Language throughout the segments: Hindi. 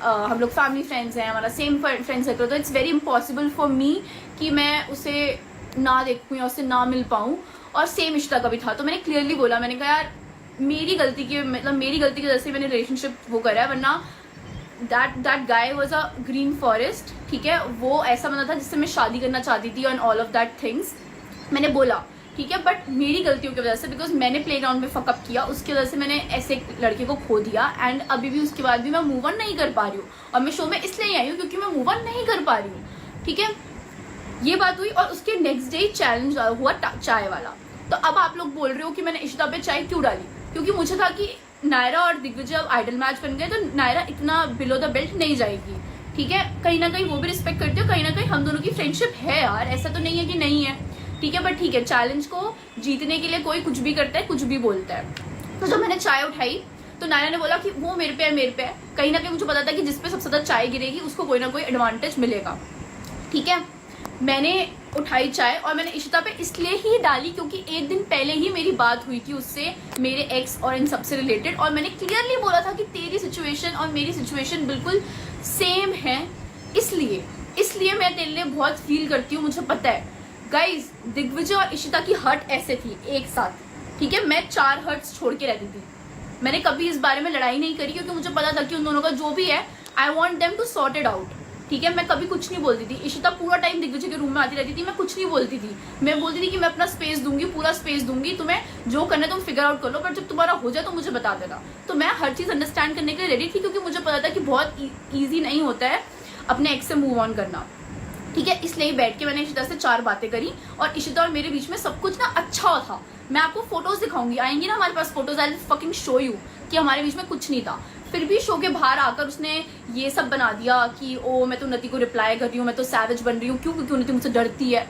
हम लोग फैमिली फ्रेंड्स हैं, हमारा सेम फ्रेंड सर्कल, तो it's very impossible for me कि मैं उसे ना देखूँ या उससे ना मिल पाऊँ। और सेम इश्ता का भी था, तो मैंने क्लियरली बोला, मैंने कहा यार मेरी गलती की वजह से मैंने रिलेशनशिप वो करा है, वरना that guy was a green forest, ठीक है। वो ऐसा बंदा था जिससे मैं शादी करना चाहती थी and all of that things, मैंने बोला, ठीक है। बट मेरी गलतियों की वजह से, बिकॉज मैंने प्ले ग्राउंड में फकअप किया, उसकी वजह से मैंने ऐसे एक लड़के को खो दिया एंड अभी भी उसके बाद भी मैं मूव ऑन नहीं कर पा रही हूँ। और मैं शो में इसलिए आई हूँ क्योंकि मैं मूव ऑन नहीं कर पा रही हूँ, ठीक है। ये बात हुई और उसके नेक्स्ट डे चैलेंज हुआ चाय वाला। तो अब आप लोग बोल रहे हो कि मैंने इशिता पे चाय क्यों डाली, क्योंकि मुझे था कि नायरा और दिग्विजय अब आइडल मैच बन गए, तो नायरा इतना बिलो द बेल्ट नहीं जाएगी, ठीक है। कहीं ना कहीं वो भी रिस्पेक्ट करती हो, कहीं ना कहीं हम दोनों की फ्रेंडशिप है यार, ऐसा तो नहीं है कि नहीं है, ठीक है। बट ठीक है, चैलेंज को जीतने के लिए कोई कुछ भी करता है, कुछ भी बोलता है। तो जब मैंने चाय उठाई तो नायरा ने बोला कि वो मेरे पे है, मेरे पे है। कहीं ना कहीं मुझे पता था कि जिसपे सबसे ज्यादा चाय गिरेगी उसको कोई ना कोई एडवांटेज मिलेगा, ठीक है। मैंने उठाई चाय और मैंने इशिता पे इसलिए ही डाली क्योंकि एक दिन पहले ही मेरी बात हुई थी उससे, मेरे एक्स और इन सबसे रिलेटेड, और मैंने क्लियरली बोला था कि तेरी सिचुएशन और मेरी सिचुएशन बिल्कुल सेम है, इसलिए मैं तेरे लिए बहुत फील करती हूँ। मुझे पता है गाइज, दिग्विजय और इशिता की हर्ट ऐसे थी एक साथ, ठीक है। मैं 4 हर्ट्स छोड़ के रहती थी, मैंने कभी इस बारे में लड़ाई नहीं करी क्योंकि मुझे पता था कि उन दोनों का जो भी है, I want them to sort it out, ठीक है। मैं कभी कुछ नहीं बोलती थी। इशिता पूरा टाइम दिग्विजय के रूम में आती रहती थी, मैं कुछ नहीं बोलती थी। मैं बोलती थी कि मैं अपना स्पेस दूंगी, पूरा स्पेस दूंगी, तुम्हें जो करना है तुम फिगर आउट कर लो, पर जब तुम्हारा हो जाए तो मुझे बता देना। तो मैं हर चीज अंडरस्टैंड करने के लिए रेडी थी क्योंकि मुझे पता था कि बहुत ईजी नहीं होता है अपने एक्स से मूव ऑन करना, ठीक है। इसलिए बैठ के मैंने इशिता से 4 बातें करी और इशिता और मेरे बीच में सब कुछ ना अच्छा था। मैं आपको फोटोज दिखाऊंगी, आएंगी ना हमारे पास photos, I will fucking show you कि हमारे बीच में कुछ नहीं था। फिर भी शो के बाहर आकर उसने ये सब बना दिया कि ओ मैं तो नती को रिप्लाई कर रही हूँ, मैं तो सैवेज बन रही हूँ, क्यों नती मुझसे डरती है।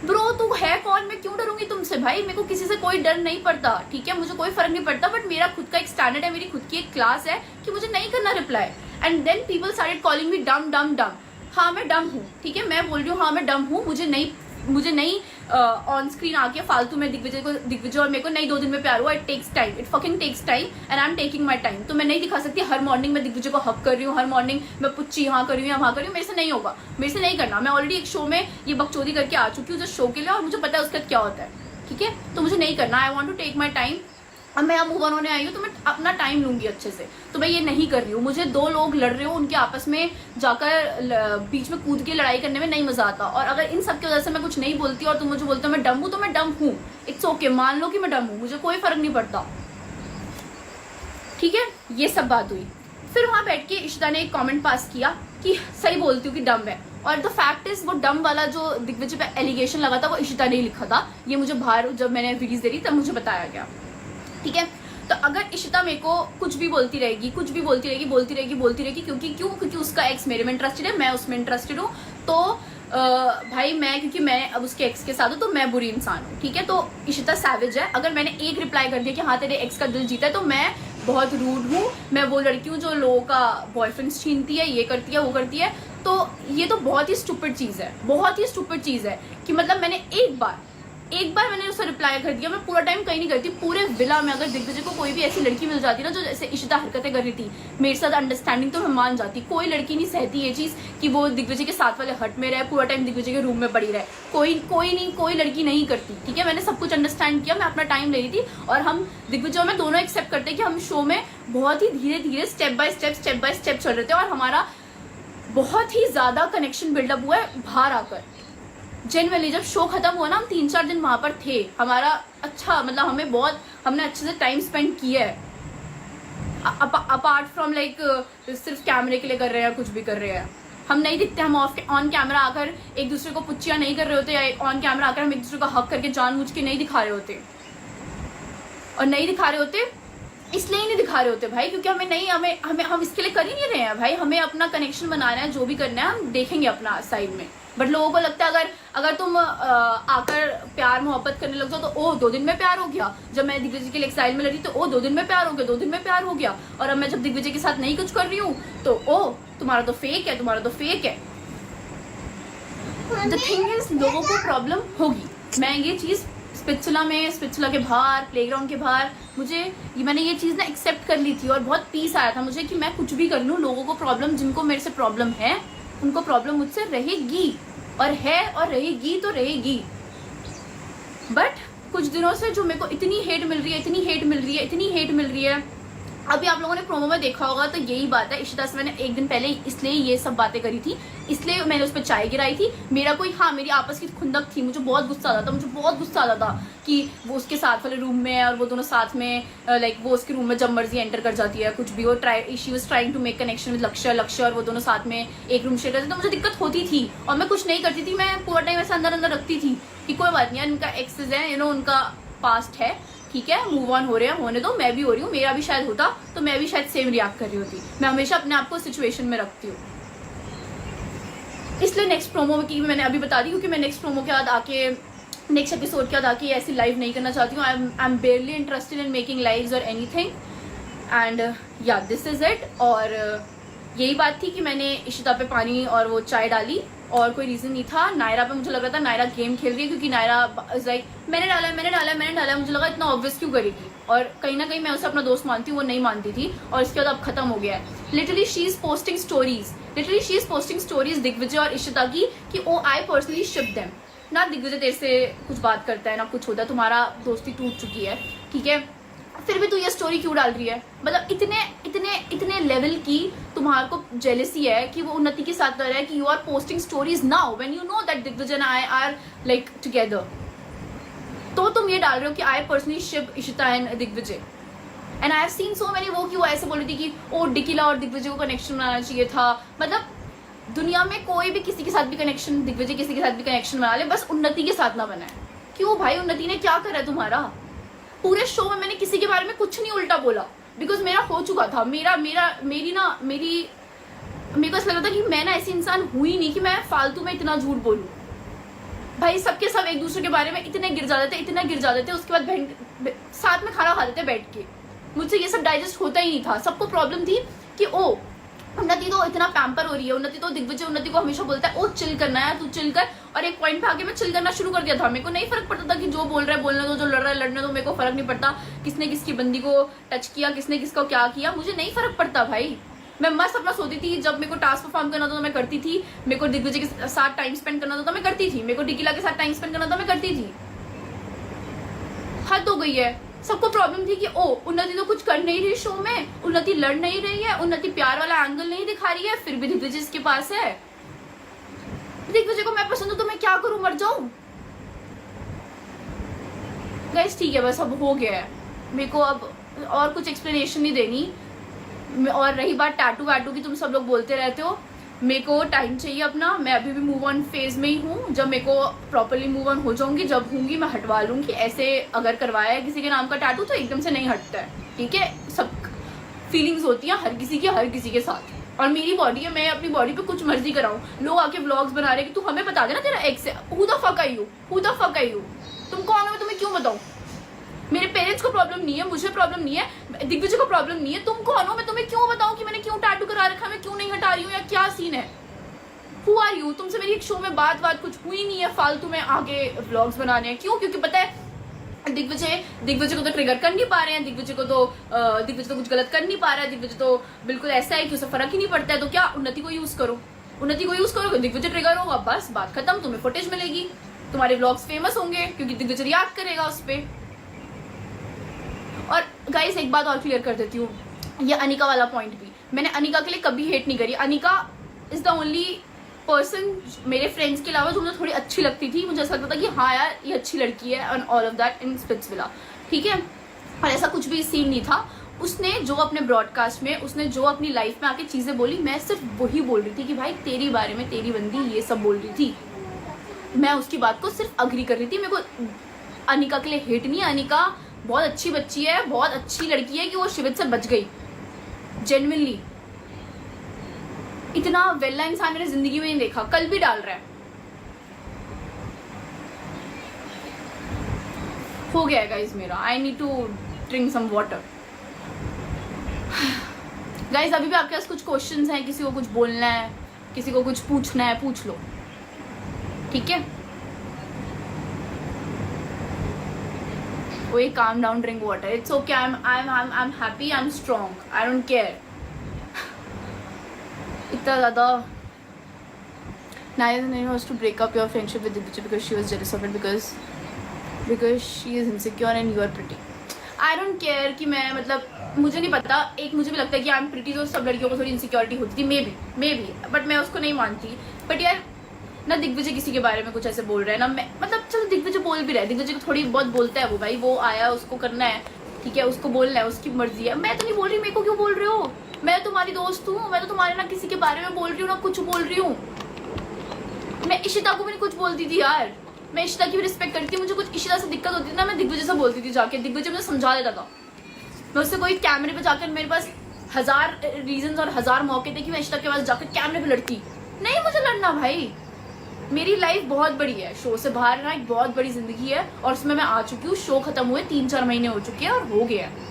ब्रो तू है कौन, मैं क्यों डरूंगी तुमसे भाई, मेरे को किसी से कोई डर नहीं पड़ता, ठीक है। मुझे कोई फर्क नहीं पड़ता, बट मेरा खुद का एक स्टैंडर्ड है, मेरी खुद की एक क्लास है कि मुझे नहीं करना reply. And then people started calling me dumb dumb डम। हाँ मैं डम हूँ, ठीक है, मैं बोल रही हूँ हाँ मैं डम हूँ। मुझे नहीं ऑन स्क्रीन आके फालतू में दिग्विजय और मेरे को नहीं 2 दिन में प्यार हुआ। It takes time, it fucking takes time and I am taking my time. तो मैं नहीं दिखा सकती हर मॉर्निंग मैं दिग्विजय को हक कर रही हूँ, हर मॉर्निंग मैं पुच्ची यहाँ कर रही हूँ या वहाँ कर रही हूँ। मेरे से नहीं होगा, मेरे से नहीं करना। मैं ऑलरेडी एक शो में ये बकचोदी करके आ चुकी हूँ जो शो के लिए, और मुझे पता है उसका क्या होता है, ठीक है। तो मुझे नहीं करना, I want to take my time. अब मैं यहाँ मूव ऑन होने आई हूँ तो मैं अपना टाइम लूंगी अच्छे से, तो मैं ये नहीं कर रही हूँ। मुझे 2 लोग लड़ रहे हो, उनके आपस में जाकर बीच में कूद के लड़ाई करने में नहीं मजा आता। और अगर इन सब की वजह से मैं कुछ नहीं बोलती और तुम मुझे बोलते हो मैं डम हूँ, तो मैं डम हूँ, इट्स ओके, मान लो कि मैं डम हूँ, मुझे कोई फर्क नहीं पड़ता, ठीक है। ये सब बात हुई। फिर वहां बैठ के इशिता ने एक कॉमेंट पास किया कि सही बोलती हूँ कि डम है, और द फैक्ट इज वो डम वाला जो दिग्विजय पे एलिगेशन लगा था वो इशिता ने ही लिखा था। ये मुझे बाहर जब मैंने रिलीज दे रही तब मुझे बताया गया, ठीक है। तो अगर इशिता मेरे को कुछ भी बोलती रहेगी क्योंकि उसका एक्स मेरे में इंटरेस्टेड है, मैं उसमें इंटरेस्टेड हूँ, तो भाई क्योंकि मैं अब उसके एक्स के साथ हूँ तो मैं बुरी इंसान हूँ, ठीक है। तो इशिता सैवेज है। अगर मैंने एक रिप्लाई कर दिया कि हाँ तेरे एक्स का दिल जीता है, तो मैं बहुत रूड हूँ, मैं वो लड़की हूँ जो लोगों का बॉयफ्रेंड छीनती है, ये करती है वो करती है। तो ये तो बहुत ही स्टूपिड चीज है कि मतलब मैंने एक बार मैंने उसे रिप्लाई कर दिया। मैं पूरा टाइम कहीं नहीं करती, पूरे विला में अगर दिग्विजय को कोई भी ऐसी लड़की मिल जाती ना जो जैसे इशिता हरकतें कर रही थी मेरे साथ अंडरस्टैंडिंग, तो मैं मान जाती। कोई लड़की नहीं सहती ये चीज कि वो दिग्विजय के साथ वाले हट में रहे, पूरा टाइम दिग्विजय के रूम में पड़ी रहे, कोई लड़की नहीं करती, ठीक है। मैंने सब कुछ अंडरस्टैंड किया, मैं अपना टाइम ले रही थी, और हम दिग्विजय में दोनों एक्सेप्ट करते कि हम शो में बहुत ही धीरे धीरे स्टेप बाय स्टेप चल रहे थे, और हमारा बहुत ही ज्यादा कनेक्शन बिल्डअप हुआ है बाहर आकर। जनरली जब शो खत्म हुआ ना, हम 3-4 दिन वहां पर थे, हमारा अच्छा मतलब हमने अच्छे से टाइम स्पेंड किया है, अपार्ट फ्रॉम लाइक सिर्फ कैमरे के लिए कर रहे हैं, कुछ भी कर रहे हैं, हम नहीं दिखते। हम ऑन कैमरा आकर एक दूसरे को पुच्चियां नहीं कर रहे होते, या ऑन कैमरा आकर हम एक दूसरे को हक करके जानबूझ के नहीं दिखा रहे होते, और नहीं दिखा रहे होते इसलिए ही नहीं दिखा रहे होते भाई, क्योंकि हम इसके लिए कर ही नहीं रहे हैं भाई। हमें अपना कनेक्शन बनाना है, जो भी करना है हम देखेंगे अपना साइड में। बट लोगों को लगता है अगर तुम आकर प्यार मोहब्बत करने लग जाओ तो ओ 2 दिन में प्यार हो गया। जब मैं दिग्विजय के लिए एक्साइल में लगी तो ओ 2 दिन में प्यार हो गया, 2 दिन में प्यार हो गया। और अब मैं जब दिग्विजय के साथ नहीं कुछ कर रही हूँ तो ओ तुम्हारा तो फेक है। द थिंग इज लोगों को प्रॉब्लम होगी, मैं ये चीज स्पिचुला के बाहर, प्लेग्राउंड के बाहर, मैंने ये चीज़ ना एक्सेप्ट कर ली थी और बहुत पीस आया था मुझे कि मैं कुछ भी कर लूँ, लोगों को प्रॉब्लम, जिनको मेरे से प्रॉब्लम है उनको प्रॉब्लम मुझसे रहेगी, और है और रहेगी तो रहेगी। बट कुछ दिनों से जो मेरे को इतनी हेट मिल रही है, अभी आप लोगों ने प्रोमो में देखा होगा तो यही बात है। इशिता से मैंने एक दिन पहले इसलिए ये सब बातें करी थी, इसलिए मैंने उस पर चाय गिराई थी। मेरी आपस की खुंदक थी, मुझे बहुत गुस्सा आता था कि वो उसके साथ वाले रूम में है और वो दोनों साथ में वो उसके रूम में जब मर्जी एंटर कर जाती है, कुछ भी वो she was trying to make connection with Lakshya और वो दोनों साथ में एक रूम शेयर करते, तो मुझे दिक्कत होती थी और मैं कुछ नहीं करती थी, मैं पूरा टाइम ऐसे अंदर रखती थी कि कोई बात नहीं, उनका एक्सेस है, उनका पास्ट है, ठीक है, मूव ऑन हो रहे हैं, होने दो, मैं भी हो रही हूँ, मेरा भी शायद होता तो मैं भी शायद सेम रिएक्ट कर रही होती। मैं हमेशा अपने आप को सिचुएशन में रखती हूँ, इसलिए नेक्स्ट प्रोमो की मैंने अभी बता दी, क्योंकि मैं नेक्स्ट प्रोमो के बाद आके, नेक्स्ट एपिसोड के बाद आके ऐसी लाइव नहीं करना चाहती हूँ। I am बेयरली interested in making lives और एनीथिंग, एंड या दिस इज इट। और यही बात थी कि मैंने इशिता पे पानी और वो चाय डाली और कोई रीज़न नहीं था। नायरा पे मुझे लग रहा था नायरा गेम खेल रही है, क्योंकि नायरा इज लाइक मैंने डाला, मुझे लगा इतना ऑब्वियस क्यों करेगी, और कहीं ना कहीं मैं उसे अपना दोस्त मानती हूँ, वो नहीं मानती थी, और इसके बाद अब खत्म हो गया है। Literally she is posting stories Digvijay और इशिता की कि oh I personally ship them. ना दिग्विजय तेरे से कुछ बात करता है ना कुछ होता है, तुम्हारा दोस्ती टूट चुकी है, ठीक है, फिर भी तू ये स्टोरी क्यों डाल रही है? मतलब इतने लेवल की तुम्हारे को जेलसी है कि वो उन्नति के साथ रह रहा है कि you are posting stories now when you know that Digvijay and I are like together, तो तुम ये डाल रहे हो कि I personally ship Ishita and Digvijay. And I have seen so many वो कि वो ऐसे बोल रही थी कि ओ डिकिला और दिग्विजय को कनेक्शन बनाना चाहिए था। मतलब दुनिया में कोई भी किसी के साथ भी कनेक्शन, दिग्विजय किसी के साथ भी कनेक्शन बना ले, बस उन्नति के साथ ना बनाए। क्यों भाई, उन्नति ने क्या करा है तुम्हारा? पूरे शो में मैंने किसी के बारे में कुछ नहीं उल्टा बोला, बिकॉज मेरा हो चुका था। मेरे को ऐसा लग रहा था कि मैं ना ऐसी इंसान हुई नहीं कि मैं फालतू में इतना झूठ बोलूं। भाई सबके सब एक दूसरे के बारे में इतने गिर जाते थे, उसके बाद साथ में खाना खाते थे बैठ के। मुझसे ये सब डाइजेस्ट होता ही नहीं था। सबको प्रॉब्लम थी कि ओ उन्नति तो इतना पैम्पर हो रही है, उन्नति तो दिग्विजय उन्नति को हमेशा बोलता है ओ चिल करना है, तू चिल कर। और एक पॉइंट पे आके मैं चिल करना शुरू कर दिया था। मेरे को नहीं फर्क पड़ता था कि जो बोल रहा है बोलने दो, जो लड़ रहा है लड़ने दो, मेरे को फर्क नहीं पड़ता किसने किसकी बंदी को टच किया, किसने किसका क्या किया, मुझे नहीं फर्क पड़ता भाई। मैं मस्त अपना सोती थी, जब मेरे को टास्क परफॉर्म करना था तो मैं करती थी, मेरे को दिग्विजय के साथ टाइम स्पेंड करना था तो मैं करती थी, मेरे को डिकिला के साथ टाइम स्पेंड करना था मैं करती थी। हद हो गई है। सबको प्रॉब्लम थी कि ओ उन्नति तो कुछ कर नहीं रही शो में, उन्नति लड़ नहीं रही है, उन्नति प्यार वाला एंगल नहीं दिखा रही है, फिर भी दिग्विजय इसके पास है। दिग्विजय को मैं पसंद हूं तो मैं क्या करूं, मर जाऊं? गाइस ठीक है, बस अब हो गया है, मेरे को अब और कुछ एक्सप्लेनेशन नहीं देनी। और रही बात टैटू वैटू की, तुम सब लोग बोलते रहते हो, मेरे को टाइम चाहिए अपना। मैं अभी भी मूव ऑन फेज में ही हूँ। जब मेरे को प्रॉपरली मूव ऑन हो जाऊंगी, जब होंगी, मैं हटवा लूंगी। ऐसे अगर करवाया है किसी के नाम का टैटू तो एकदम से नहीं हटता है, ठीक है। सब फीलिंग्स होती हैं हर किसी के साथ, और मेरी बॉडी है, मैं अपनी बॉडी पे कुछ मर्जी कराऊं। लोग आके व्लॉग्स बना रहे कि तू हमें बता देना तेरा एक्स है। Who the fuck are you? तुम कौन हो, मैं तुम्हें क्यों बताऊं? मेरे पेरेंट्स को प्रॉब्लम नहीं है, मुझे प्रॉब्लम नहीं है, दिग्विजय को प्रॉब्लम नहीं है। तुम कौन हो, मैं तुम्हें क्यों बताऊं कि मैंने क्यों टैटू करा रखा है, मैं क्यों नहीं हटा रही हूँ, या क्या सीन है? Who are you? तुमसे मेरी एक शो में बात कुछ हुई नहीं है, फालतू में आगे व्लॉग्स बनाने हैं। क्यों? क्योंकि पता है दिग्विजय को तो ट्रिगर कर नहीं पा रहे हैं, दिग्विजय तो कुछ गलत कर नहीं पा रहा है, दिग्विजय तो बिल्कुल ऐसा है कि उसे फर्क ही नहीं पड़ता है। तो क्या उन्नति को यूज करो, दिग्विजय ट्रिगर होगा, बस बात खत्म। तुम्हें फुटेज मिलेगी, तुम्हारे व्लॉग्स फेमस होंगे क्योंकि दिग्विजय रिएक्ट करेगा उस पर। और गाइस एक बात और क्लियर कर देती हूँ, ये अनिका वाला पॉइंट भी, मैंने अनिका के लिए कभी हेट नहीं करी। Anika is the only person मेरे फ्रेंड्स के अलावा जो मुझे थोड़ी अच्छी लगती थी। मुझे ऐसा लगता था कि हाँ यार ये अच्छी लड़की है, and all of that in Splitsvilla, ठीक है। और ऐसा कुछ भी सीन नहीं था। उसने जो अपने ब्रॉडकास्ट में, उसने जो अपनी लाइफ में आके चीज़ें बोली, मैं सिर्फ वही बोल रही थी कि भाई तेरी बारे में तेरी बंदी ये सब बोल रही थी, मैं उसकी बात को सिर्फ अग्री कर रही थी। मेरे को अनिका के लिए हेट नहीं है। अनिका बहुत अच्छी बच्ची है, बहुत अच्छी लड़की है कि वो शिवित से बच गई। जेन्युइनली इतना वेला इंसान मैंने जिंदगी में नहीं देखा। कल भी डाल रहा है, हो गया गाइज मेरा। I need to drink some water. Guys अभी भी आपके पास कुछ क्वेश्चंस हैं, किसी को कुछ बोलना है, किसी को कुछ पूछना है, पूछ लो, ठीक है। Wait, calm down, drink water. It's okay. I'm happy. I'm strong. I don't care. इतना ज़्यादा. Naya's name was to break up your friendship with Digvijay because she was jealous of it because she is insecure and you are pretty. I don't care कि मैं मतलब मुझे नहीं पता. एक मुझे भी लगता है कि आई एम प्रिटी तो सब लड़कियों को थोड़ी इनसिक्योरिटी होती थी मे बी बट मैं उसको नहीं मानती. बट यार ना दिग्विजय किसी के बारे में कुछ ऐसे बोल रहा है ना मैं मतलब चलो दिग्विजय बोल भी रहा है. दिग्विजय को थोड़ी बहुत बोलता है वो भाई. वो आया उसको करना है ठीक है. उसको बोलना है उसकी मर्जी है. मैं तो नहीं बोल रही. मेरे को क्यों बोल रहे हो? मैं तुम्हारी दोस्त हूँ. मैं तो तुम्हारे ना किसी के बारे में बोल रही हूँ ना कुछ बोल रही हूँ. मैं इशिता को भी नहीं कुछ बोलती थी यार. मैं इशिता की भी रिस्पेक्ट करती हूँ. मुझे कुछ इशिता से दिक्कत होती थी ना मैं दिग्विजय से बोलती थी जाके. दिग्विजय मुझे समझा देता था. मैं उससे कोई कैमरे पे जाकर मेरे पास 1000 रीजंस और 1000 मौके थे कि मैं इशिता के पास जाकर कैमरे पे लड़ती. नहीं मुझे लड़ना भाई. मेरी लाइफ बहुत बड़ी है. शो से बाहर ना एक बहुत बड़ी जिंदगी है और उसमें मैं आ चुकी हूँ. शो खत्म हुए 3-4 महीने हो चुके हैं और हो गया है.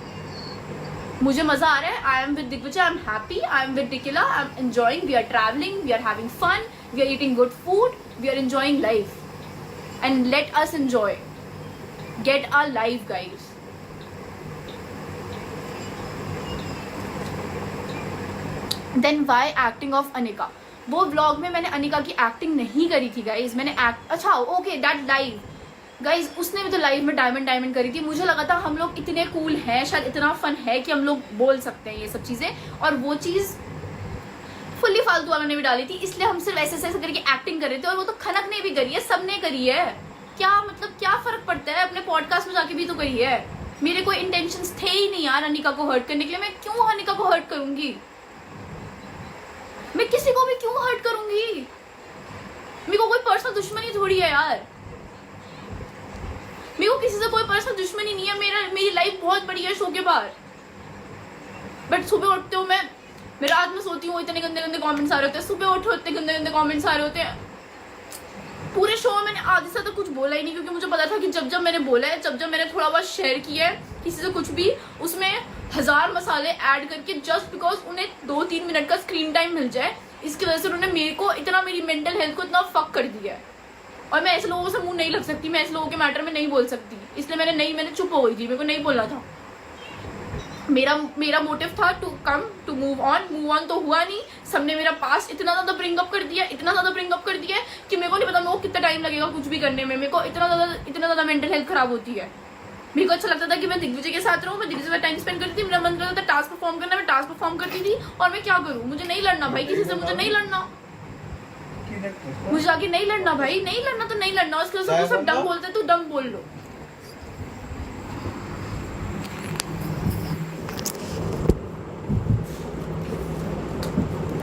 मुझे मजा आ रहा है. I am with Digvijay. I am happy. I am with tequila. I am enjoying. We are travelling. We are having fun. We are eating good food. We are enjoying life and let us enjoy. Get our life guys. Then why acting of Anika. वो व्लॉग में मैंने अनिका की एक्टिंग नहीं करी थी गाइज. मैंने अच्छा ओके दैट लाइव गाइज उसने भी तो लाइव में डायमंड करी थी. मुझे लगा था हम लोग इतने कूल हैं शायद इतना फन है कि हम लोग बोल सकते हैं ये सब चीजें. और वो चीज फुल्ली फालतू वालों ने भी डाली थी. इसलिए हम सिर्फ ऐसे ऐसे करके एक्टिंग कर रहे थे. और वो तो खनक ने भी करी है. सबने करी है. क्या मतलब क्या फर्क पड़ता है. अपने पॉडकास्ट में जाके भी तो करी है. मेरे कोई इंटेंशंस थे ही नहीं यार अनिका को हर्ट करने के लिए. मैं क्यों अनिका को हर्ट करूंगी. मैं किसी को भी क्यों हर्ट करूंगी. मेरे को कोई पर्सनल दुश्मनी थोड़ी है यार. मेरे को किसी से कोई पर्सनल दुश्मनी नहीं है. मेरी लाइफ बहुत बड़ी है शो के बाहर. बट सुबह उठते हो मैं रात में सोती हूँ इतने गंदे गंदे कमेंट्स आ रहे होते हैं. सुबह उठो इतने गंदे गंदे कमेंट्स आ रहे होते हैं. पूरे शो में मैंने आधे से तो कुछ बोला ही नहीं क्योंकि मुझे पता था कि जब मैंने बोला है जब मैंने थोड़ा बहुत शेयर किया है किसी से कुछ भी उसमें 1000 मसाले ऐड करके जस्ट बिकॉज उन्हें 2-3 मिनट का स्क्रीन टाइम मिल जाए इसकी वजह से उन्होंने मेरे को इतना मेरी मेंटल हेल्थ को इतना फक कर दिया है. और मैं ऐसे लोगों से मुंह नहीं लग सकती. मैं ऐसे लोगों के मैटर में नहीं बोल सकती. इसलिए मैंने चुप हो गई थी. मेरे को नहीं बोलना था. मेरा मोटिव था to come to move on तो हुआ नहीं. सबने मेरा पास इतना ज्यादा ब्रिंग अप कर दिया कि मेरे को नहीं पता मेरे को कितना टाइम लगेगा कुछ भी करने में. मेरे को इतना ज्यादा मेंटल हेल्थ खराब होती है. मेरे को अच्छा लगता था कि मैं दिग्विजय के साथ रहूं. मैं दिग्विजय में टाइम स्पेंड करती थी. मेरा मन करता था टास्क परफॉर्म करना. मैं टास्क परफॉर्म करती थी. और मैं क्या करूं. मुझे नहीं लड़ना भाई किसी से. मुझे नहीं लड़ना. मुझे आगे नहीं लड़ना भाई. नहीं लड़ना तो नहीं लड़ना. उसके लिए सब डम बोलते तो डम बोल लो.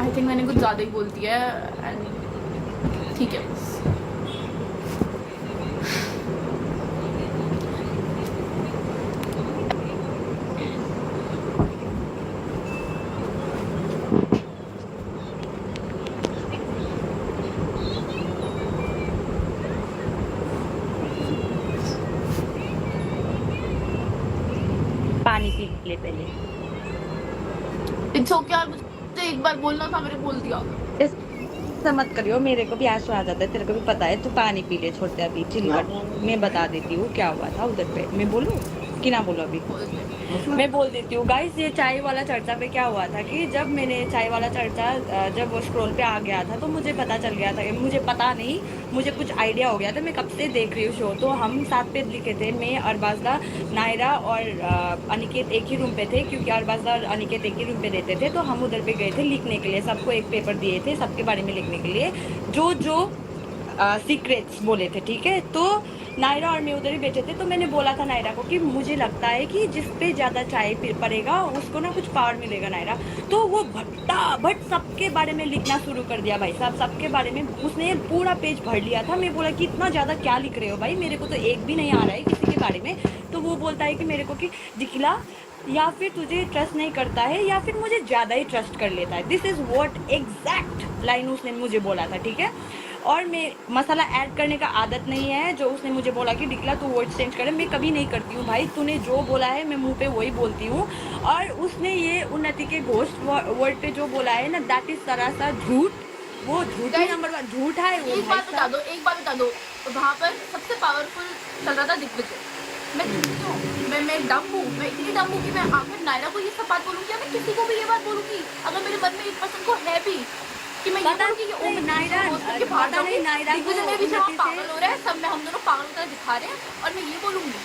आई थिंक मैंने कुछ ज्यादा ही बोल दिया है. ठीक है पानी पी ले पहले. इट्स ओके यार. मुझे एक बार बोलना था मैंने बोल दिया. ऐसा मत करियो. मेरे को भी आंसू आ जाता है. तेरे को भी पता है. तू पानी पी ले. छोड़ते अभी चिलकट. मैं बता देती हूँ क्या हुआ था उधर पे. मैं बोलूँ कि ना बोलो अभी. मैं बोल देती हूँ गाइस. ये चाय वाला चर्चा पे क्या हुआ था कि जब मैंने चाय वाला चर्चा जब वो स्क्रॉल पे आ गया था तो मुझे पता चल गया था. मुझे पता नहीं मुझे कुछ आइडिया हो गया था. मैं कब से देख रही हूँ शो. तो हम साथ पे लिखे थे. मैं अरबाज़ा नायरा और अनिकेत एक ही रूम पे थे क्योंकि अरबाज़ा और अनिकेत एक ही रूम पे रहते थे. तो हम उधर पे गए थे लिखने के लिए. सबको एक पेपर दिए थे सबके बारे में लिखने के लिए जो सीक्रेट्स बोले थे. ठीक है. तो नायरा और मैं उधर ही बैठे थे. तो मैंने बोला था नायरा को कि मुझे लगता है कि जिस पे ज़्यादा चाय पड़ेगा उसको ना कुछ पावर मिलेगा नायरा. तो वो भट सबके बारे में लिखना शुरू कर दिया भाई साहब. सबके बारे में उसने पूरा पेज भर लिया था. मैं बोला कि इतना ज़्यादा क्या लिख रहे हो भाई. मेरे को तो एक भी नहीं आ रहा है किसी के बारे में. तो वो बोलता है कि मेरे को कि दिखला या फिर तुझे ट्रस्ट नहीं करता है या फिर मुझे ज़्यादा ही ट्रस्ट कर लेता है. This is what exact line उसने मुझे बोला था. ठीक है. और मैं मसाला ऐड करने का आदत नहीं है. जो उसने मुझे बोला कि दिखला तू वर्ड चेंज करे. मैं कभी नहीं करती हूँ भाई. तूने जो बोला है मैं मुंह पे वही बोलती हूँ. और उसने ये उन्नति के घोस्ट वर्ड पे जो बोला है ना दैट इज सरासर झूठ. वो झूठ ही नंबर 1 झूठा है. वो एक बात बता दो. वहाँ पर सबसे पावरफुल चल रहा था दिग्विजय. मैं डम हूँ, मैं इतनी डम हूँ कि मैं आकर नायरा को ये सब बात बोलूँगी या मैं किसी को भी ये बात बोलूँगी अगर मेरे मन में एक पर्सन को है भी कि मैं ये पता बोलूँगी कि ओ नहीं मैं नायरा, के बाहर पता नहीं नायरा को दिग्विजय में भी जहाँ उन्नति पागल से, हो रहा है सब में हम दोनों पागल की तरह दिखा रहे हैं और मैं ये बोलूँगी।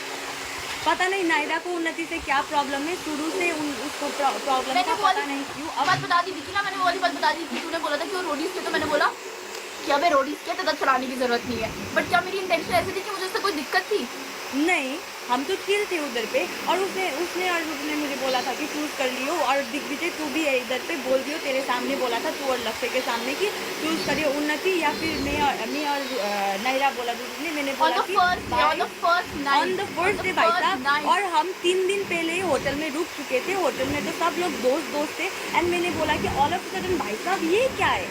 पता नहीं नायरा को उन्नति से क्या प्रॉब्लम है, शुरू से उसको प्रॉब्लम मैंने था, वो पता नहीं क्यों। अब बात बता दी थी ना, मैंने वो वाली बात बता दी थी, तूने बोला था कि वो रोडीज के, तो मैंने बोला कि अबे रोडीज के तो चढ़ाने की जरूरत नहीं है, बट क्या मेरी इंटेंशन ऐसी थी कि मुझे उससे कोई दिक्कत थी? नहीं, हम तो चिल थे उधर पे, और उसने उसने और उसने मुझे बोला था कि चूज कर लियो, और दिग्विजय तू भी है इधर पे, बोल दियो, तेरे सामने बोला था तू और लक्ष्य के सामने कि चूज करियो उन्नति या फिर मैं और नायरा बोला दूसरी ने, मैंने बोला कि ऑन द फर्स्ट डे भाई साहब, और हम 3 दिन पहले ही होटल में रुक चुके थे, होटल में तो सब लोग दोस्त थे, एंड मैंने बोला कि ऑल ऑफ सडन भाई साहब ये क्या है,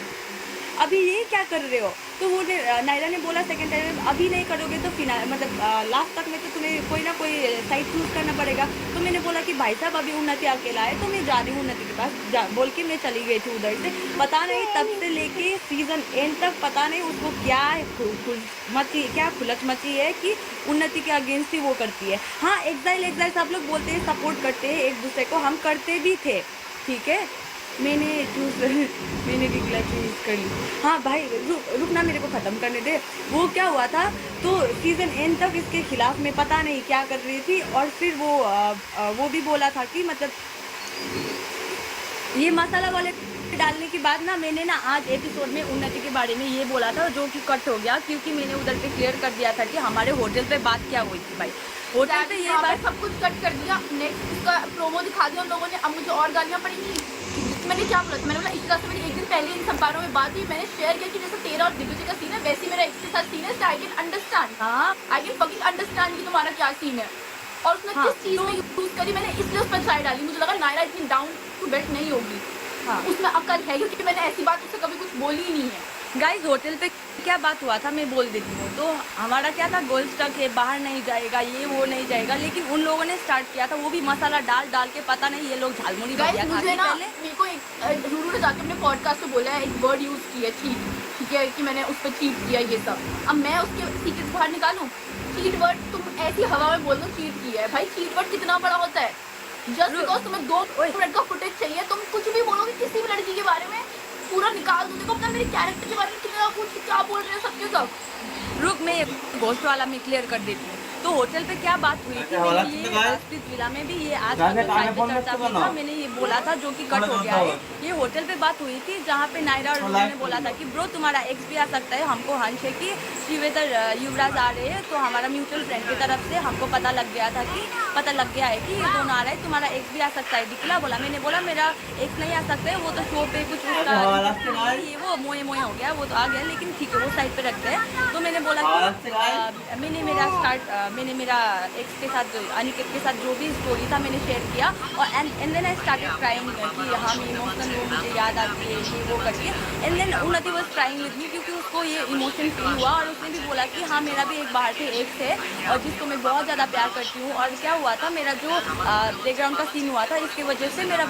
अभी ये क्या कर रहे हो? तो वो नायरा ने बोला सेकंड टाइम में अभी नहीं करोगे तो मतलब लास्ट तक में तो तुम्हें कोई ना कोई साइड चूज करना पड़ेगा। तो मैंने बोला कि भाई साहब अभी उन्नति अकेला है तो मैं जा रही हूँ उन्नति के पास, बोल के मैं चली गई थी उधर से। पता नहीं तब से लेके सीजन एंड तक पता नहीं उसको क्या खुलच मची है कि उन्नति के अगेंस्ट ही वो करती है। हाँ, एग्जाइल सब लोग बोलते हैं सपोर्ट करते हैं एक दूसरे को, हम करते भी थे, ठीक है। मैंने भी क्लच यूज कर ली। हाँ भाई रुकना, मेरे को ख़त्म करने दे। वो क्या हुआ था, तो सीज़न एंड तक इसके खिलाफ मैं पता नहीं क्या कर रही थी, और फिर वो भी बोला था कि मतलब ये मसाला वाले डालने के बाद ना मैंने ना आज एपिसोड में उन्नति के बारे में ये बोला था, जो कि कट हो गया, क्योंकि मैंने उधर पे क्लियर कर दिया था कि हमारे होटल पे बात क्या हुई थी। भाई होटल पे ये बात सब कुछ कट कर दिया, नेक्स्ट उसका प्रोमो दिखा दिया उन लोगों ने। अब मुझे और गालियाँ पड़ेंगी। मैंने क्या बोला था, मैंने बोला इसके साथ मेरी एक दिन पहले इन सब बारों में बात हुई, मैंने शेयर किया कि जैसे तेरा और दिग्विजय का सीन है वैसे मेरा इसके साथ सीन है, I can understand, I can fucking understand कि तुम्हारा क्या सीन है। और उसने किस चीज़ में यूज करी, मैंने इसलिए उस पर ट्राई डाली, मुझे लगा नायरा इतनी डाउन टू बेट नहीं होगी। हाँ, उसमें अकल है, क्योंकि मैंने ऐसी बात उससे कभी कुछ बोली ही नहीं है। गाइस होटल पे क्या बात हुआ था मैं बोल देती हूँ। तो हमारा क्या था, गोल स्टक है, बाहर नहीं जाएगा, ये वो नहीं जाएगा, लेकिन उन लोगों ने स्टार्ट किया था, वो भी मसाला डाल के, पता नहीं ये लोग झालमुड़ी भजिया खाते मुझे ना पहले। मेरे को एक रूरू ने जाके अपने पॉडकास्ट पे बोला है, एक वर्ड यूज किया चीट, ठीक है, कि मैंने उस पर चीट किया ये सब। अब मैं उसके सीक्रेट बाहर निकालूं? चीट वर्ड तुम ऐसी हवा में बोल दो चीट किया है, भाई चीट वर्ड कितना बड़ा होता है। जस्ट बिकॉज तुम्हें 2 मिनट का फुटेज चाहिए, तुम कुछ भी बोलोगे किसी भी लड़की के बारे में, पूरा निकाल दो। देखो अपना मेरे कैरेक्टर के बारे में कितना कुछ क्या बोल रहे हो सबके सब। रुक, मैं घोस्ट वाला में क्लियर कर देती हूँ। तो होटल पे क्या बात हुई थी, ये विला में भी ये आज चर्चा में था, मैंने ये बोला था जो कि कट हो गया है। ये होटल पे बात हुई थी जहाँ पे नायरा और रूबी ने बोला था कि ब्रो तुम्हारा एक्स भी आ सकता है, हमको हंश है कि शिवेतर युवराज आ रहे हैं, तो हमारा म्यूचुअल फ्रेंड की तरफ से हमको पता लग गया है कि ये दोनों आ रहे हैं, तुम्हारा एक्स भी आ सकता है। दिखला बोला, मैंने बोला मेरा एक्स नहीं आ सकता है, वो तो शो पे कुछ उसका ये वो मोए हो गया, वो तो आ गया, लेकिन ठीक है वो साइड पे रखते हैं। तो मैंने बोला कि मैंने मेरा एक्स के साथ अनिकेत के साथ जो भी स्टोरी था मैंने शेयर किया, और and then I started crying कि हाँ मैं इमोशनल वो मुझे याद आती है ये वो करके। एंड देन उन्नति वाज क्राइंग विद मी, क्योंकि उसको ये इमोशन फील हुआ, और उसने भी बोला कि हाँ मेरा भी एक बाहर से एक्स है और जिसको मैं बहुत ज़्यादा प्यार करती हूँ। और क्या हुआ था, मेरा जो प्लेग्राउंड का सीन हुआ था इसकी वजह से मेरा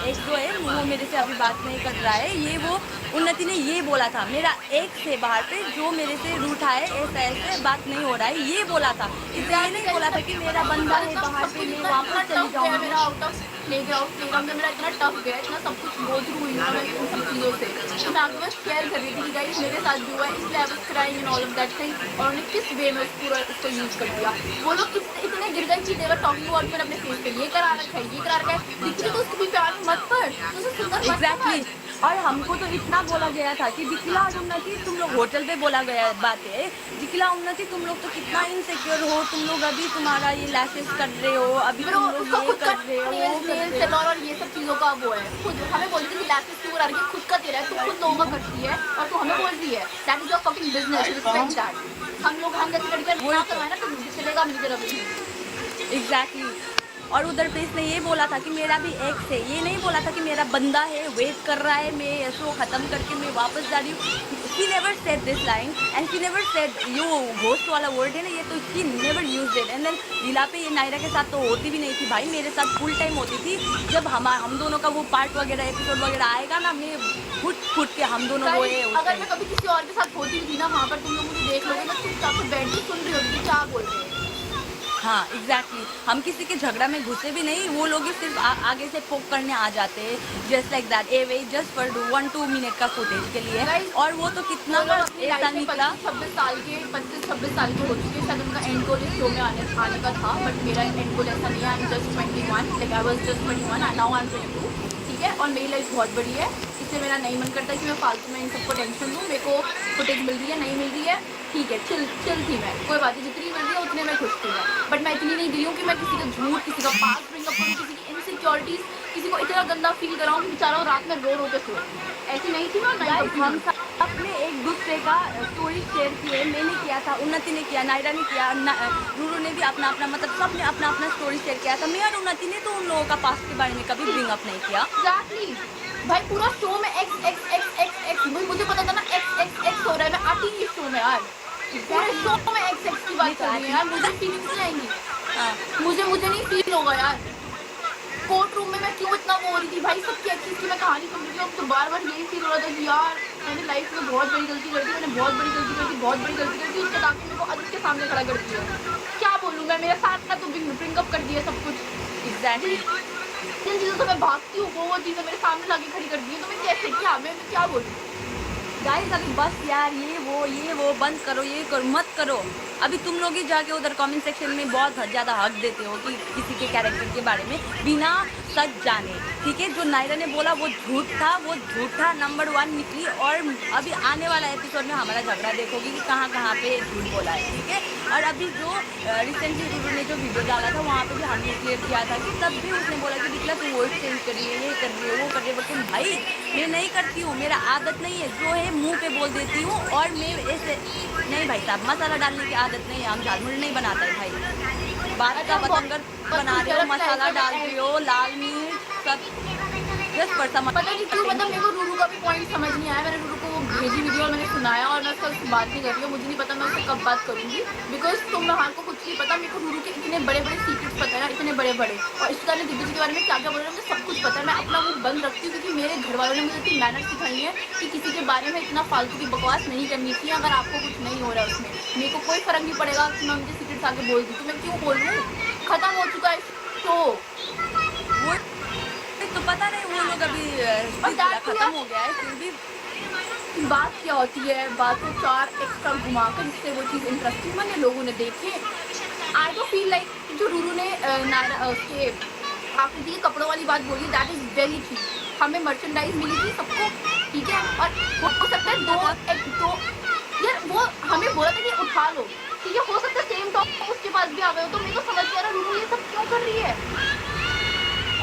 एक्स जो है वो मेरे से अभी बात नहीं कर रहा है, ये वो उन्नति ने ये बोला था, मेरा एक्स है बाहर पे जो मेरे से रूठा है, ऐसे बात नहीं हो रहा है, ये बोला था। इसलिए ये नहीं बोला था कि मेरा बंदा है बाहर पे मैं वापस चली जाऊँगी। मेरा आउट ऑफ प्लेग्राउंड में मेरा इतना टफ गया, इतना सब कुछ गो थ्रू हुई मैं इन सब चीज़ों से, तो मैं आपके पास शेयर कर रही थी कि गाइस मेरे साथ भी हुआ है, इसलिए I was crying in all of that thing. और उन्होंने किस वे में पूरा उसको यूज़ कर दिया। वो लोग इतने गिर गए कि देवर टॉकिंग अबाउट मैंने अपने फेस पे ये करा रखा है, ये करा रखा है, दिखती तो उसको भी प्यार में मत पड़, तो उसे सुंदर एग्जैक्टली। और हमको तो इतना बोला गया था कि दिखला उन्नति तुम लोग होटल पे बोला गया बात है, दिखला उन्नति तुम लोग तो कितना इनसिक्योर हो, तुम लोग अभी तुम्हारा ये लैशेस कर रहे हो, अभी तुम लोग ये कर रहे हो, वो कर रहे हो, और ये सब चीज़ों का वो है। खुद हमें बोलती है कि लैशेस क्यों करा रही है, खुद का तेरा है, तू खुद लोगों का करती है और तू हमें बोल रही है that is your fucking business, respect that. हम लोग हम जैसे लड़कियां वो करवाए ना तो चलेगा मेरी तरफ ही। एग्जैक्टली। और उधर पे इसने ये बोला था कि मेरा भी एक्स है, ये नहीं बोला था कि मेरा बंदा है वेट कर रहा है, मैं शो ख़त्म करके मैं वापस जा रही हूँ। She never said this line and she never said यो घोस्ट वाला वर्ड है ना, ये तो she never used it. And then Leela पे ये नायरा के साथ तो होती भी नहीं थी भाई, मेरे साथ फुल टाइम होती थी। जब हम दोनों का वो पार्ट वगैरह एपिसोड वगैरह आएगा ना, मैं फुट के हम दोनों वो अगर मैं कभी किसी और के साथ होती थी ना, वहाँ पर तुम लोग मुझे देख लोगे, मैं चुपचाप से बैठ के सुन रही होती थी क्या बोल रहे हैं। हाँ एग्जैक्टली हम किसी के झगड़ा में घुसे भी नहीं, वो लोग ही सिर्फ आगे से पोक करने आ जाते हैं just like that A way just for 1-2 minute का फुटेज के लिए। Guys, और वो तो कितना वो लोग बार अपनी ऐसा लाइफ में निकला। 25-26 साल के हो चुके हैं। शायद उनका एंड गोल इस शो में आने का था, बट मेरा एंड गोल ऐसा नहीं है। I am just 21, like I was just 21 and now I am 22, ठीक है। और मेरी लाइफ बहुत बड़ी है, इसलिए मेरा नहीं मन करता कि मैं फालतू में इन सबको टेंशन दूँ। मेरे को फुटेज मिल रही है, नहीं मिल रही है, ठीक है, चिल थी मैं, कोई बात नहीं, जितनी मिल रही है उतने मैं खुश थी मैं। बट मैं इतनी नहीं गई हूँ कि मैं किसी का झूठ, किसी का पास ब्रिंगअप करूँ, किसी की इनसिक्योरिटीज, किसी को इतना गंदा फील कराऊँ कि बेचारा वो रात में रो रो के सोए। ऐसी नहीं थी मैं। Guys, हम सब अपने एक दूसरे का स्टोरी शेयर किए। मैंने किया था, उन्नति ने किया, नायरा ने किया, रूरू ने भी अपना अपना, मतलब सबने अपना अपना स्टोरी शेयर किया था। मैं और उन्नति ने तो उन लोगों का पास्ट के बारे में कभी ब्रिंग अप नहीं किया। एग्जैक्टली भाई, पूरा शो में x x x x x, मुझे पता था ना एक्स एक्स एक्स हो रहा है। मैं आती नहीं इस शो में यार, पूरे शो में एक्स एक्स की बात चल रही है यार। मुझे फीलिंग्स नहीं आएंगी, मुझे नहीं फील होगा यार। कोर्ट रूम में मैं क्यों इतना वो हो रही थी भाई, सबकी एक्सेस की मैं कहानी सुन रही थी, तो बार बार यही फील हो रहा था कि यार मैंने लाइफ में बहुत बड़ी गलती कर दी, मैंने बहुत बड़ी गलती कर दी, बहुत बड़ी गलती कर दी। उसके बाद मेरे को अदित के सामने खड़ा कर दिया। क्या बोलूँ मैं, मेरे साथ का तो ब्रिंकअप कर दिया सब कुछ। एग्जैक्टली जिन चीज़ों से मैं भागती हूँ वो चीज़ें मेरे सामने लाके खड़ी कर दी है, तो मैं कैसे, क्या मैं क्या बोलूँ। गाइस अभी बस यार ये वो बंद करो, ये करो मत करो। अभी तुम लोग ही जाके उधर कमेंट सेक्शन में बहुत ज़्यादा हक देते हो कि किसी के कैरेक्टर के बारे में बिना सच जाने, ठीक है। जो नायरा ने बोला वो झूठ था, वो झूठा नंबर 1 निकली। और अभी आने वाला एपिसोड में हमारा झगड़ा देखोगी कि कहाँ कहाँ पे झूठ बोला है, ठीक है। और अभी जो रिसेंटली रूरू ने जो वीडियो डाला था वहाँ पे भी हमने क्लियर किया था कि तब भी उसने बोला कि निकला तू वॉइस चेंज कर रही है, ये कर रही है, वो कर रही है। बट भाई मैं नहीं करती हूँ, मेरा आदत नहीं है, जो है मुंह पे बोल देती हूँ। और मैं ऐसे नहीं भाई साहब, मसाला डालने की आदत नहीं है, हम झालमुड़ी नहीं बनाते हैं भाई। बात का बतंगर बना रहे हो, मसाला डाल रहे हो, लाल मिर्च सब जस्ट पर समझ। पता नहीं क्यों, मतलब मेरे को रूरू का भी पॉइंट समझ नहीं आया। मैंने रूरू को वो भेजी वीडियो और मैंने सुनाया, और मैं उसका उससे बात नहीं कर रही हूँ। मुझे नहीं पता मैं उससे कब बात करूँगी, बिकॉज तुम लोगों को कुछ नहीं पता। मेरे को रूरू के इतने बड़े बड़े सीक्रेट्स पता है ना, इतने बड़े बड़े। और इश्ता ने दिग्विजय के बारे में क्या क्या बोल रहा है मुझे सब कुछ पता है। मैं अपना मुंह बंद रखती हूँ क्योंकि मेरे घर वालों ने मुझे इतनी मैनर्स सिखाई है कि किसी के बारे में इतना फालतू की बकवास नहीं करनी चाहिए। अगर आपको कुछ नहीं हो रहा है उसमें, मेरे को कोई फर्क नहीं पड़ेगा कि मैं मुझे सीक्रेट्स आके बोल दूँ, तो मैं क्यों बोल रही हूँ। खत्म हो चुका है शो, वो तो पता नहीं वो लोग अभी खत्म हो गया है। फिर भी बात क्या होती है, बातों 4 एक्स्ट्रा घुमाकर जिससे वो चीज़ इंटरेस्टिंग बने, लोगों ने देखे। आई डोंट फील लाइक जो रूरू ने नायरा उसके आकृति के कपड़ों वाली बात बोली, दैट इज़ वेरी ठीक। हमें मर्चेंडाइज मिली थी सबको, ठीक है। और हो सकता है दो यार वो हमें बोला था कि उठा लो, ठीक है। हो सकता है सेम टॉप उसके पास भी आ गए हो, तो मेरे को समझ नहीं आ रहा रूरू ये सब क्यों कर रही है।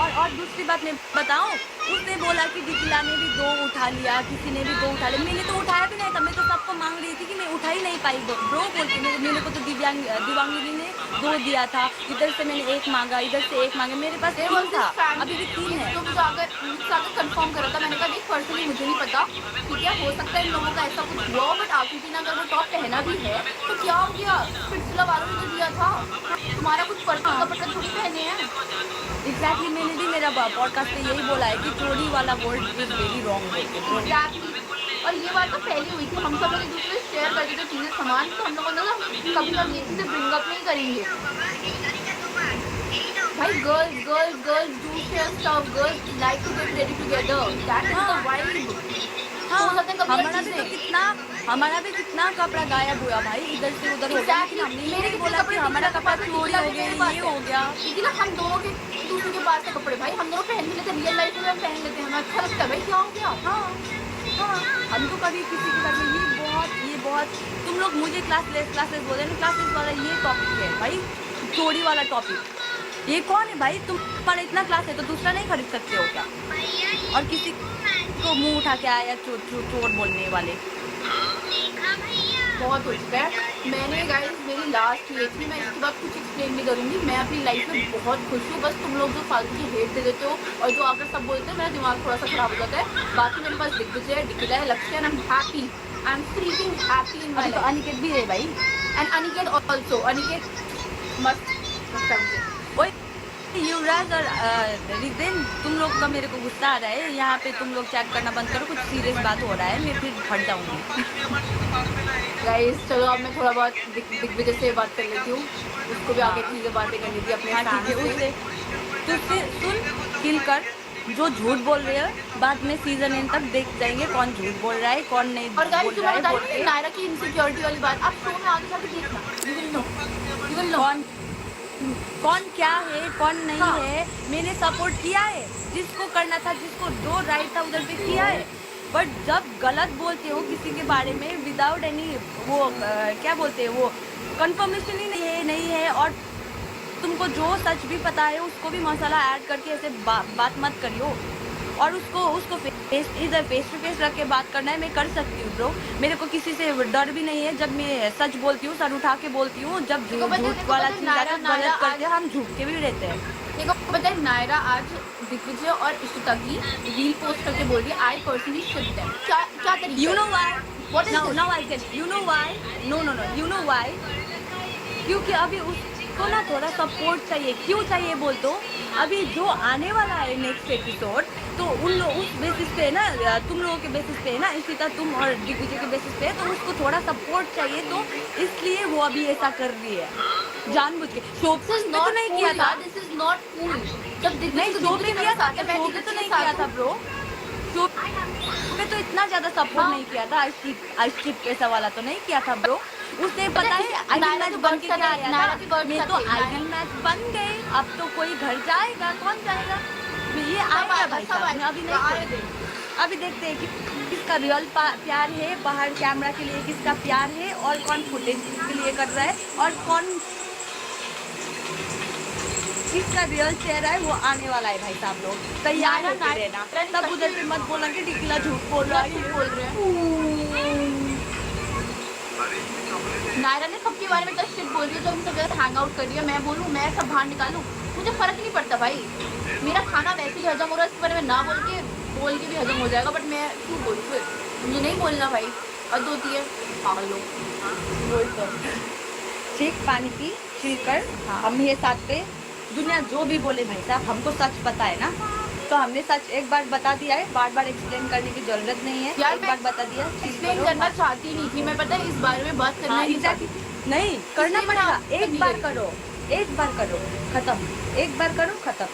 और दूसरी बात मैं बताऊं, उसने बोला कि डिकिला ने भी 2 उठा लिया, किसी ने भी 2 उठा लिया। मैंने तो उठाया भी नहीं था, मैं तो सबको मांग रही थी कि मैं उठा ही नहीं पाई ब्रो बोलती। मेरे को तो दिव्यांगी ने 2 दिया था, इधर से मैंने 1 मांगा, इधर से 1 मांगा, मेरे पास 3 था, अभी भी 3 है। तो मुझे अगर कंफर्म करा था, मैंने कहा देख पर्सनली मुझे नहीं पता, ठीक है। हो सकता है इन लोगों का ऐसा कुछ हुआ हो, बट आकृति ने अगर वो टॉप पहना भी है तो क्या हो गया, पिछला वालों ने तो दिया था, तुम्हारा कुछ पर्सनल कपड़ा थोड़ी पहने हैं। एग्जैक्टली मैंने भी मेरा पॉडकास्ट में यही बोला है कि चोरी वाला word is very wrong. Exactly, और ये बात तो पहले हुई थी। हम सब लोग एक दूसरे से शेयर करते थे चीज़ें सामान, तो हम लोगों ने कभी कभी ये चीज़ें ब्रिंगअप नहीं करेंगे भाई। Girls do share stuff, girls like to get ready together, that is the vibe. हाँ, हमारा भी कितना कपड़ा गायब हुआ भाई, इधर से उधर हो गया। हमने मेरे बोला कि हमारा कपड़ा चोरी हो गया, ये हो गया, लेकिन हम दोनों के दूसरे के पास से कपड़े भाई हम दोनों पहन भी लेते, रियल लाइफ में हम पहन लेते हैं, हमें अच्छा लगता है भाई। क्या हो गया। हाँ हम तो कभी किसी के साथ में ये बहुत तुम लोग मुझे क्लासलेस बोल रहे हैं। क्लासलेस वाला ये टॉपिक है भाई, चोरी वाला टॉपिक। ये कौन है भाई, तुम्हारा इतना क्लास है तो दूसरा नहीं खरीद सकते हो क्या। और किसी को मुंह उठा के आया चोर बोलने वाले। बहुत हो चुका है। मैंने गाइस मेरी लास्ट ये थी, मैं इसके बाद कुछ एक्सप्लेन नहीं करूँगी। मैं अपनी लाइफ में बहुत खुश हूँ। बस तुम लोग जो फालतू की हेट दे देते हो और जो आकर सब बोलते हैं, मेरा दिमाग थोड़ा सा खराब हो जाता है। बाकी मेरे पास दिग्विजय है, डिकिला है, लक्ष्य है, I M freaking happy in my life. Aniket भी है भाई, एंड अनिकेत ऑल्सो, अनिकेत मस्त युवराज और रिदेन, तुम लोग का मेरे को गुस्सा आ रहा है। यहाँ पे तुम लोग चैट करना बंद करो, कुछ सीरियस बात हो रहा है, मैं फिर फट जाऊंगी। गाइस चलो अब मैं थोड़ा बहुत दिग्विजय से बात कर लेती हूँ, उसको भी आगे चीजें बातें करनी थी अपने हाँ फैन ठीक है, से। उससे तुझसे सुन, किल कर जो झूठ बोल रहे हैं। बाद में सीजन एंड तक देख जाएंगे कौन झूठ बोल रहा है, कौन नहीं और गाइस बोल जो रहा मैं है बता बोल रही हूँ के। नायरा की इनसिक्योरिटी वाली बात, आप शो में आगे जाके देखना, you will know, you will know. कौन क्या है कौन नहीं हाँ। है, मैंने सपोर्ट किया है, जिसको करना था, जिसको जो राइट था उधर पे किया है। बट जब गलत बोलते हो किसी के बारे में विदाउट एनी वो क्या बोलते हैं वो कंफर्मेशन ही नहीं है और तुमको जो सच भी पता है उसको भी मसाला ऐड करके ऐसे बात मत करियो। और उसको इधर फेस टू फेस रख के बात करना है, मैं कर सकती हूँ ब्रो। मेरे को किसी से डर भी नहीं है। जब मैं सच बोलती हूँ सर उठा के बोलती हूँ, जब झूठ वाला चीज आता है गलत करते हैं हम, झूठ के भी रहते हैं। देखो पता है नायरा आज दिग्विजय और इशिता की रील पोस्ट करके बोल रही है आई पर्सनली शिप देम। क्या क्या तरीका You know why? What is this? Now I can. You know why? No. You know why? क्योंकि अभी उसको ना थोड़ा सपोर्ट चाहिए। क्यों चाहिए बोल तो, अभी जो आने वाला है नेक्स्ट एपिसोड, तो उस बेसिस पे ना, तुम लोगों के बेसिस पे है ना, इशिता तुम और दिग्विजय के बेसिस पे है, तो उसको थोड़ा सपोर्ट चाहिए, तो इसलिए वो अभी ऐसा कर रही है जानबूझ के। शोप से तो नहीं किया था, दिस इज नॉट कूल। जब नहीं शोप पे किया था, शोप पे तो नहीं किया था ब्रो। शोप पे तो इतना ज्यादा सपोर्ट नहीं किया था, आइसक्रीम पैसा वाला तो नहीं किया था ब्रो। उसने पता है आइडल मैच बन के क्या आया था, मैं तो आइडल मैच बन गए, अब तो कोई घर जाएगा, कौन जाएगा, ये आएगा भाई साहब। अभी नहीं, अभी देखते हैं कि किसका रियल प्यार है, बाहर कैमरा के लिए किसका प्यार है, और कौन फुटेज के लिए कर रहा है, और कौन किसका रियल चेहरा है, वो आने वाला है भाई साहब। लोग तैयार होके रहना, तब उधर पे मत बोला कि डिकला झूठ बोल रहा है, बोल रहे हैं। नायरा ने सबके बारे में शिट बोल रही है, जो उनसे गलत हैंग आउट कर रही है। मैं बोलूँ मैं सब बाहर निकालूँ, मुझे फर्क नहीं पड़ता भाई। मेरा खाना वैसे ही हजम हो रहा है, इसके बारे में ना बोल के भी हजम हो जाएगा, बट मैं क्यों बोलूँ फिर, मुझे नहीं बोलना भाई, हद होती है पागल लोग। वही तो ठीक, पानी पी, चिल कर। हाँ। हम ये साथ पे दुनिया जो भी बोले भाई साहब, हमको सच पता है ना, तो हमने सच एक बार बता दिया है, बार बार एक्सप्लेन करने की जरूरत नहीं है। यार एक बार बता दिया, एक्सप्लेन करना चाहती नहीं थी मैं, पता है इस बारे में बात करना ही नहीं चाहती थी। नहीं करना इसलिए पड़ेगा, मैं एक करनी बार रही। करो, एक बार करो खत्म, एक बार करो खत्म।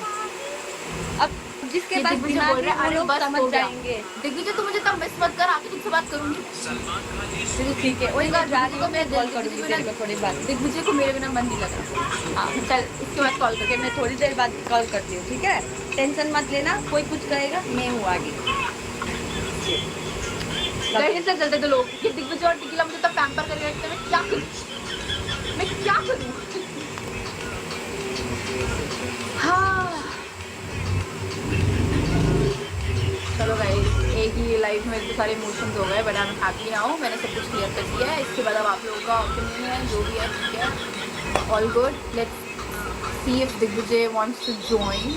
अब जिसके ये पास दिग्विजय दिमाग बोल रहा है है, वो अरे लोग बस समझ हो गया। जाएंगे। दिग्विजय तू मुझे तब मिस मत कर, आके तुझसे बात करूंगी। ठीक है, वही बात जा रही हूँ, मैं दिग्विजय कॉल करूँगी तेरे को थोड़ी बात। दिग्विजय को मेरे बिना मन नहीं लग रहा। हाँ चल इसके बाद कॉल करके मैं थोड़ी देर बाद कॉल करती हूँ, ठीक है, टेंशन मत लेना, कोई कुछ कहेगा मैं हूँ आगे। से चलते थे लोग कि दिग्विजय और टिकिला मुझे तब पैम्पर करके रखते हैं, मैं क्या करूँ, मैं क्या करूँ। हाँ चलो गाइस, एक ही लाइफ में इतने सारे इमोशंस हो गए, but I am happy now, मैंने सब कुछ क्लियर कर दिया है। इसके बाद अब आप लोगों का ओपिनियन है, जो भी है ठीक है, all good. Let's see if Digvijay wants to join.